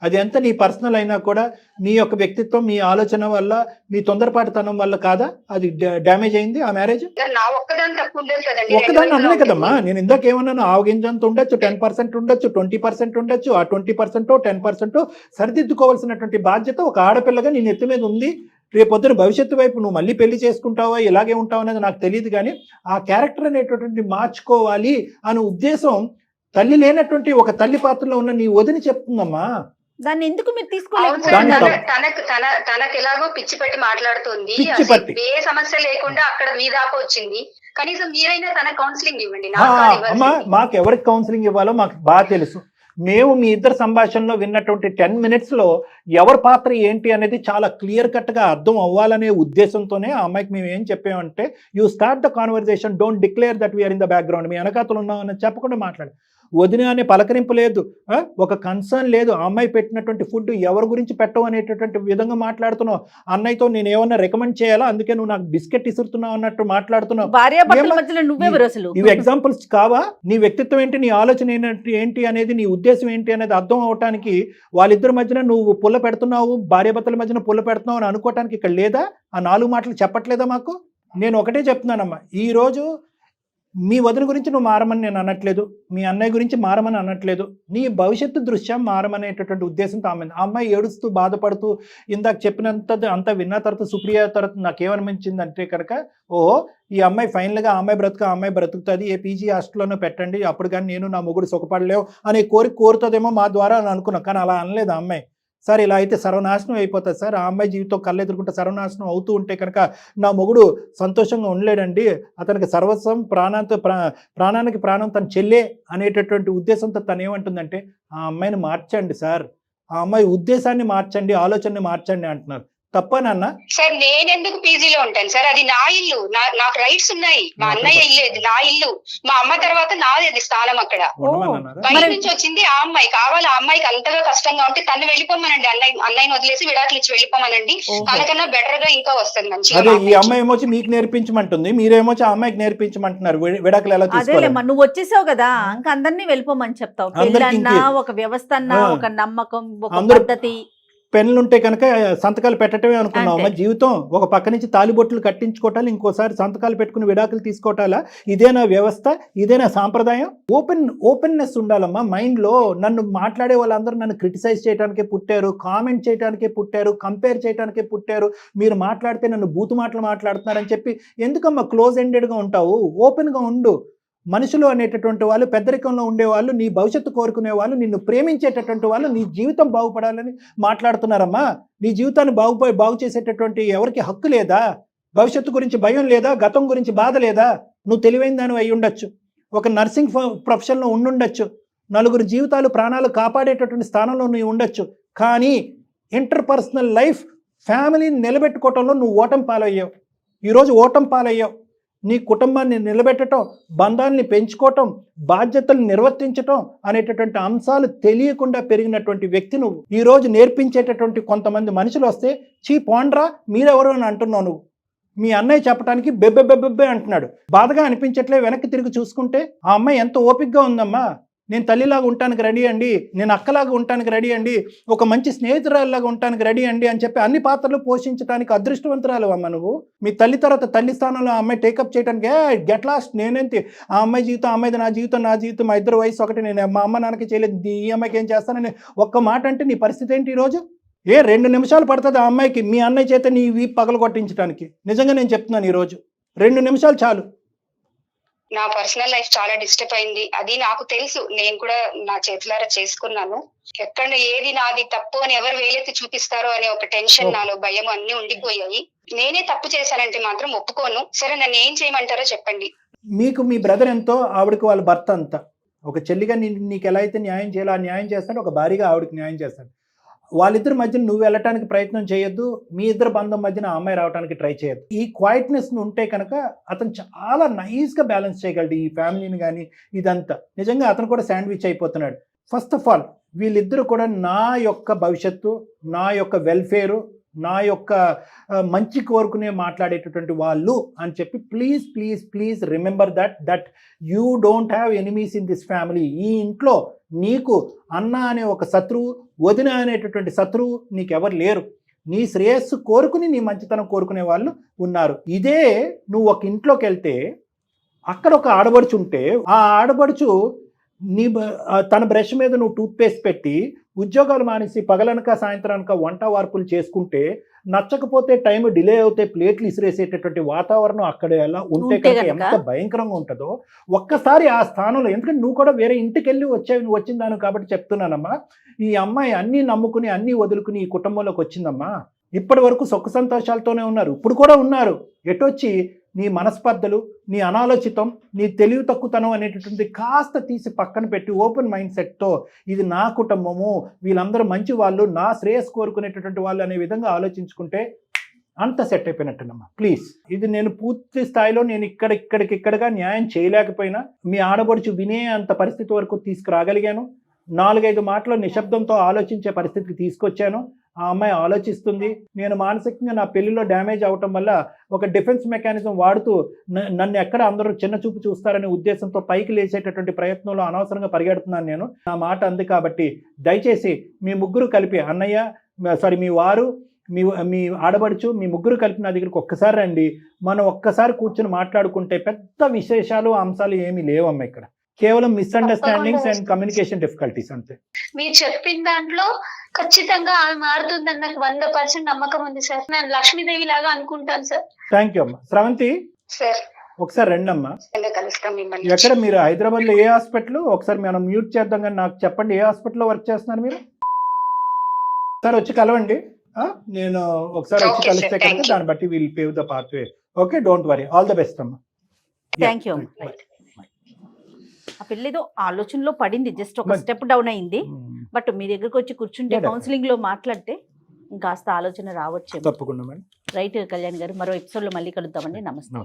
అది ఎంత నీ పర్సనల్ అయినా కూడా మీ యొక్క వ్యక్తిత్వం, మీ ఆలోచన వల్ల, మీ తొందరపాటుతనం వల్ల కాదా అది డ్యామేజ్ అయింది ఆ మ్యారేజ్? నా ఒక్కదాని తప్పు ఉండదు కదండి. ఒక్కదాన్ని అనలే కదమ్మా. నేను ఇందాక ఏమన్నాను, ఆవగింజంత ఉండొచ్చు, 10% ఉండొచ్చు, 20% ఉండొచ్చు. ఆ 20% 10% సరిదిద్దుకోవాల్సినటువంటి బాధ్యత ఒక ఆడపిల్లగా నీ నెత్తి మీద ఉంది. రేపొద్దున భవిష్యత్తు వైపు నువ్వు మళ్ళీ పెళ్లి చేసుకుంటావా, ఇలాగే ఉంటావు అనేది నాకు తెలియదు. కానీ ఆ క్యారెక్టర్ అనేటటువంటి మార్చుకోవాలి అనే ఉద్దేశం తల్లి లేనటువంటి ఒక తల్లి పాత్రలో ఉన్న నీ వదిని చెప్తుందమ్మా. దాన్ని ఎందుకు మీరు అవును తీసుకోలేదు? సార్, తనకు ఎలాగో పిచ్చి పెట్టి మాట్లాడుతుంది. పిచ్చి పట్టి. ఏ సమస్య లేకుండా అక్కడ మీ దాకా వచ్చింది. కనీసం మీరైనా తన కౌన్సిలింగ్ ఇవ్వండి. అమ్మా మాకు ఎవరికి కౌన్సిలింగ్ ఇవ్వాలో మాకు బాగా తెలుసు. మేము మీ ఇద్దరు సంభాషణలో విన్నటువంటి 10 minutes లో ఎవరి పాత్ర ఏంటి అనేది చాలా క్లియర్ కట్ గా అర్థం అవ్వాలనే ఉద్దేశంతోనే ఆ అమ్మాయికి మేము ఏం చెప్పామంటే, you start the conversation, don't declare that we are in the background. మీ వెనకాతలు ఉన్నామని చెప్పకుండా మాట్లాడు. వదిన అనే పలకరింపు లేదు, ఒక కన్సర్న్ లేదు. ఆ అమ్మాయి పెట్టినటువంటి ఫుడ్ ఎవరి గురించి పెట్టవు అనేటటువంటి విధంగా మాట్లాడుతున్నావు. అన్నయ్యతో నేను ఏమన్నా రికమెండ్ చేయాలా, అందుకే నువ్వు నాకు బిస్కెట్ ఇసురుతున్నావు అన్నట్టు మాట్లాడుతున్నావు. భార్యాభర్తల మధ్యలో నువ్వెవరు అసలు? ఇవి ఎగ్జాంపుల్స్ కావా? నీ వ్యక్తిత్వం ఏంటి, నీ ఆలోచన ఏంటి అనేది, నీ ఉద్దేశం ఏంటి అనేది అర్థం అవటానికి వాళ్ళిద్దరి మధ్యన నువ్వు పుల్ల పెడుతున్నావు, భార్యాభర్తల మధ్యన పుల్ల పెడుతున్నావు అని అనుకోవటానికి ఇక్కడ లేదా? ఆ 4 మాటలు చెప్పట్లేదా మాకు? నేను ఒకటే చెప్తున్నానమ్మా, ఈరోజు మీ వదిన గురించి నువ్వు మారమని నేను అనట్లేదు, మీ అన్నయ్య గురించి మారమని అనట్లేదు. నీ భవిష్యత్తు దృశ్యం మారమనేటటువంటి ఉద్దేశంతో ఆమె ఆ అమ్మాయి ఏడుస్తూ బాధపడుతూ ఇందాక చెప్పినంత అంతా విన్న తర్వాత సుప్రియ తర్వాత నాకేమనిపించింది అంటే కనుక, ఓహో ఈ అమ్మాయి ఫైనల్గా ఆ అమ్మాయి బ్రతుకుతుంది, ఏ పీజీ హాస్టల్లోనూ పెట్టండి, అప్పుడు కానీ నేను నా మొగుడు సుఖపడలేవు అనే కోరుతుందేమో మా ద్వారా అని అనుకున్నాం. కానీ అలా అనలేదు ఆ అమ్మాయి. సార్ ఇలా అయితే సర్వనాశనం అయిపోతుంది సార్, ఆ అమ్మాయి జీవితం కళ్ళెదురుకుంటే సర్వనాశనం అవుతూ ఉంటే కనుక నా మొగుడు సంతోషంగా ఉండలేడండి, అతనికి సర్వస్వం ప్రాణానికి ప్రాణం తన చెల్లే అనేటటువంటి ఉద్దేశంతో తను ఏమంటుందంటే, ఆ అమ్మాయిని మార్చండి సార్, ఆ అమ్మాయి ఉద్దేశాన్ని మార్చండి, ఆలోచనని మార్చండి అంటున్నారు. తప్ప నాన్న? సార్ నేను ఎందుకు పీజీలో ఉంటాను సార్? అది నా ఇల్లు, నాకు రైట్స్ ఉన్నాయి. మా అన్నయ్య ఇల్లు, నా ఇల్లు. మా అమ్మ తర్వాత నాది అది స్థానం అక్కడ. బయట నుంచి వచ్చింది ఆ అమ్మాయి. కావాలి ఆ అమ్మాయికి అంతగా కష్టంగా ఉంటే తను వెళ్ళిపోమనండి, అన్నయ్యని వదిలేసి విడాకులు ఇచ్చి వెళ్ళిపోమనండి. తనకన్నా బెటర్ గా ఇంకా వస్తుంది మంచిగా. అదే ఈ అమ్మాయి ఏమొచ్చి మీకు నేర్పించమంటుంది, మీరేమొచ్చి ఆ అమ్మాయికి నేర్పించమంటున్నారు విడాకులు ఎలా తీసుకోవాలి. నువ్వు వచ్చేసావు కదా, ఇంకా అందరినీ వెళ్ళిపోమని చెప్తావు. పెళ్ళన్నా ఒక వ్యవస్థ అన్నా, ఒక నమ్మకం, ఒక పద్ధతి. పెన్నులు ఉంటే కనుక సంతకాలు పెట్టడమే అనుకున్నావు. మా జీవితం ఒక పక్క నుంచి తాలిబొట్లు కట్టించుకోవటాలు, ఇంకోసారి సంతకాలు పెట్టుకుని విడాకులు తీసుకోవటాలా? ఇదేనా వ్యవస్థ? ఇదేనా సాంప్రదాయం? ఓపెన్నెస్ ఉండాలమ్మా మైండ్ లో. నన్ను మాట్లాడే వాళ్ళందరూ నన్ను క్రిటిసైజ్ చేయడానికే పుట్టారు, కామెంట్ చేయడానికే పుట్టారు, కంపేర్ చేయడానికే పుట్టారు. మీరు మాట్లాడితే నన్ను బూతు మాటలు మాట్లాడుతున్నారని చెప్పి ఎందుకమ్మా క్లోజ్ ఎండెడ్గా ఉంటావు? ఓపెన్గా ఉండు. మనుషులు అనేటటువంటి వాళ్ళు, పెద్దరికంలో ఉండేవాళ్ళు, నీ భవిష్యత్తు కోరుకునే వాళ్ళు, నిన్ను ప్రేమించేటటువంటి వాళ్ళు, నీ జీవితం బాగుపడాలని మాట్లాడుతున్నారమ్మా. నీ జీవితాన్ని బాగు చేసేటటువంటి ఎవరికి హక్కు లేదా? భవిష్యత్తు గురించి భయం లేదా? గతం గురించి బాధ లేదా? నువ్వు తెలివైన దానివి అయి ఉండొచ్చు, ఒక నర్సింగ్ ప్రొఫెషన్లో ఉండుండొచ్చు, నలుగురు జీవితాలు ప్రాణాలు కాపాడేటటువంటి స్థానంలో నువ్వు ఉండొచ్చు. కానీ ఇంటర్పర్సనల్ లైఫ్, ఫ్యామిలీని నిలబెట్టుకోవటంలో నువ్వు ఓటమి పాలయ్యావు. ఈరోజు ఓటమి పాలయ్యావు. నీ కుటుంబాన్ని నిలబెట్టడం, బంధాలని పెంచుకోవటం, బాధ్యతలు నిర్వర్తించటం అనేటటువంటి అంశాలు తెలియకుండా పెరిగినటువంటి వ్యక్తి నువ్వు. ఈరోజు నేర్పించేటటువంటి కొంతమంది మనుషులు వస్తే చీ పోండ్రా మీరెవరు అని అంటున్నావు నువ్వు. మీ అన్నయ్య చెప్పడానికి బెబ్బెబ్బెబ్బెబ్బే అంటున్నాడు. బాధగా అనిపించట్లే వెనక్కి తిరిగి చూసుకుంటే? ఆ అమ్మాయి ఎంత ఓపికగా ఉందమ్మా. నేను తల్లిలాగా ఉండటానికి రెడీ అండి, నేను అక్కలాగా ఉండటానికి రెడీ అండి, ఒక మంచి స్నేహితురాలాగా ఉండటానికి రెడీ అండి అని చెప్పి అన్ని పాత్రలు పోషించడానికి అదృష్టవంతురాలు అమ్మ నువ్వు. మీ తల్లి తర్వాత తల్లి స్థానంలో ఆ అమ్మాయి టేకప్ చేయడానికి గెట్ లాస్ట్ నేనేంటి, ఆ అమ్మాయి జీవితం అమ్మాయిది, నా జీవితం, మా ఇద్దరు వయసు ఒకటి, నేను మా అమ్మ నాన్నకి చేయలేదు, ఈ అమ్మాయికి ఏం చేస్తానని ఒక్క మాట అంటే నీ పరిస్థితి ఏంటి ఈరోజు? 2 నిమిషాలు పడుతుంది ఆ అమ్మాయికి మీ అన్నయ్య చేత నీ వీపు పగలు కొట్టించడానికి. నిజంగా నేను చెప్తున్నాను, ఈరోజు 2 నిమిషాలు చాలు. నా పర్సనల్ లైఫ్ చాలా డిస్టర్బ్ అయింది. అది నాకు తెలుసు, నేను కూడా నా చేతులారా చేసుకున్నాను. ఎక్కడ ఏది నాది తప్పు అని ఎవరు వేలెత్తి చూపిస్తారో అనే ఒక టెన్షన్, నాలో భయం అన్ని ఉండిపోయాయి. నేనే తప్పు చేశానంటే మాత్రం ఒప్పుకోను. సరే, నన్ను ఏం చేయమంటారో చెప్పండి. మీకు మీ బ్రదర్ ఎంతో, ఆవిడకి వాళ్ళ భర్త అంతా. ఒక చెల్లిగా నీకు ఎలా అయితే న్యాయం చేయాలో ఆ న్యాయం చేస్తాడు, ఒక భార్యగా ఆవిడకి న్యాయం చేస్తాడు. వాళ్ళిద్దరి మధ్యన నువ్వు వెళ్ళటానికి ప్రయత్నం చేయొద్దు, మీ ఇద్దరు బంధం మధ్యన ఆ అమ్మాయి రావడానికి ట్రై చేయొద్దు. ఈ క్వైట్నెస్ ఉంటే కనుక అతను చాలా నైస్గా బ్యాలెన్స్ చేయగలడు ఈ ఫ్యామిలీని కానీ ఇదంతా. నిజంగా అతను కూడా శాండ్విచ్ అయిపోతున్నాడు. ఫస్ట్ ఆఫ్ ఆల్ వీళ్ళిద్దరూ కూడా నా యొక్క భవిష్యత్తు, నా యొక్క వెల్ఫేరు, నా యొక్క మంచి కోరుకునే మాట్లాడేటటువంటి వాళ్ళు అని చెప్పి please please please remember that you don't have enemies in this family. ఈ ఇంట్లో నీకు అన్న అనే ఒక శత్రువు, వదిన అనేటటువంటి శత్రువు నీకెవరు లేరు. నీ శ్రేయస్సు కోరుకుని, నీ మంచితనం కోరుకునే వాళ్ళు ఉన్నారు. ఇదే నువ్వు ఒక ఇంట్లోకి వెళ్తే అక్కడ ఒక ఆడబడుచు ఉంటే, ఆ ఆడబడుచు తన బ్రష్ మీద నువ్వు టూత్పేస్ట్ పెట్టి ఉద్యోగాలు మానేసి పగలనక సాయంత్రానిక వంట వార్పులు చేసుకుంటే, నచ్చకపోతే టైం డిలే అవుతే ప్లేట్లు ఇసిరేసేటటువంటి వాతావరణం అక్కడ ఎలా ఉంటే కనుక ఎంత భయంకరంగా ఉంటుందో ఒక్కసారి ఆ స్థానంలో. ఎందుకంటే నువ్వు కూడా వేరే ఇంటికి వెళ్ళి నువ్వు వచ్చిందాను కాబట్టి చెప్తున్నానమ్మా. ఈ అమ్మాయి అన్నీ నమ్ముకుని అన్నీ వదులుకుని ఈ కుటుంబంలోకి వచ్చిందమ్మా. ఇప్పటి వరకు సుఖ సంతోషాలతోనే ఉన్నారు, ఇప్పుడు కూడా ఉన్నారు. ఎటొచ్చి నీ మనస్పర్ధలు, నీ అనాలోచితం, నీ తెలివి తక్కువతనం అనేటటువంటి కాస్త తీసి పక్కన పెట్టి ఓపెన్ మైండ్ సెట్తో ఇది నా కుటుంబము, వీళ్ళందరూ మంచి వాళ్ళు, నా శ్రేయస్ కోరుకునేటటువంటి వాళ్ళు అనే విధంగా ఆలోచించుకుంటే అంత సెట్ అయిపోయినట్టునమ్మా. ప్లీజ్, ఇది నేను పూర్తి స్థాయిలో నేను ఇక్కడికిక్కడగా న్యాయం చేయలేకపోయినా మీ ఆడబడుచు వినే అంత పరిస్థితి వరకు తీసుకురాగలిగాను. 4-5 మాటలు నిశ్శబ్దంతో ఆలోచించే పరిస్థితికి తీసుకొచ్చాను. ఆ అమ్మాయి ఆలోచిస్తుంది. నేను మానసికంగా నా పెళ్లిలో డ్యామేజ్ అవటం వల్ల ఒక డిఫెన్స్ మెకానిజం వాడుతూ నన్ను ఎక్కడ అందరూ చిన్న చూపు చూస్తారనే ఉద్దేశంతో పైకి లేచేటటువంటి ప్రయత్నంలో అనవసరంగా పరిగెడుతున్నాను నేను. నా మాట అంది కాబట్టి దయచేసి మీ ముగ్గురు కలిపి, మీ వారు, మీ ఆడబడుచు, మీ ముగ్గురు కలిపి నా దగ్గరికి ఒక్కసారి రండి. మనం ఒక్కసారి కూర్చొని మాట్లాడుకుంటే పెద్ద విశేషాలు అంశాలు ఏమీ లేవమ్మా. ఇక్కడ కేవలం మిస్అండర్స్టాండింగ్స్ అండ్ కమ్యూనికేషన్ డిఫికల్టీస్ అంతే. మీరు చెప్పిన దాంట్లో ఖచ్చితంగా ఆమె మారుతుందని నాకు 100% నమ్మకం ఉంది సార్. నేను లక్ష్మీదేవి లాగా అనుకుంటాను సార్. థ్యాంక్ యూ అమ్మా. స్రవంతి సార్, ఒకసారి రండి అమ్మా. కలుస్తాం మిమ్మల్ని. ఎక్కడ మీరు? హైదరాబాద్ లో ఏ హాస్పిటల్? ఒకసారి మనం మ్యూట్ చేద్దాం కానీ నాకు చెప్పండి, ఏ హాస్పిటల్లో వర్క్ చేస్తున్నారు మీరు? సార్ వచ్చి కలవండి. నేను ఒకసారి వచ్చి కలిస్తే కనుక దాన్ని బట్టి will pave the pathway. Okay, don't worry. All the best అమ్మా. Thank you. ఆ పిల్లేదో ఆలోచనలో పడింది, జస్ట్ ఒక స్టెప్ డౌన్ అయింది. బట్ మీ దగ్గరకు వచ్చి కూర్చుంటే కౌన్సిలింగ్ లో మాట్లాడితే ఇంకాస్త ఆలోచన రావచ్చు. తప్పకుండా మేడం. రైట్ కళ్యాణ్ గారు, మరో ఎపిసోడ్ లో మళ్ళీ కలుద్దామండి. నమస్తే.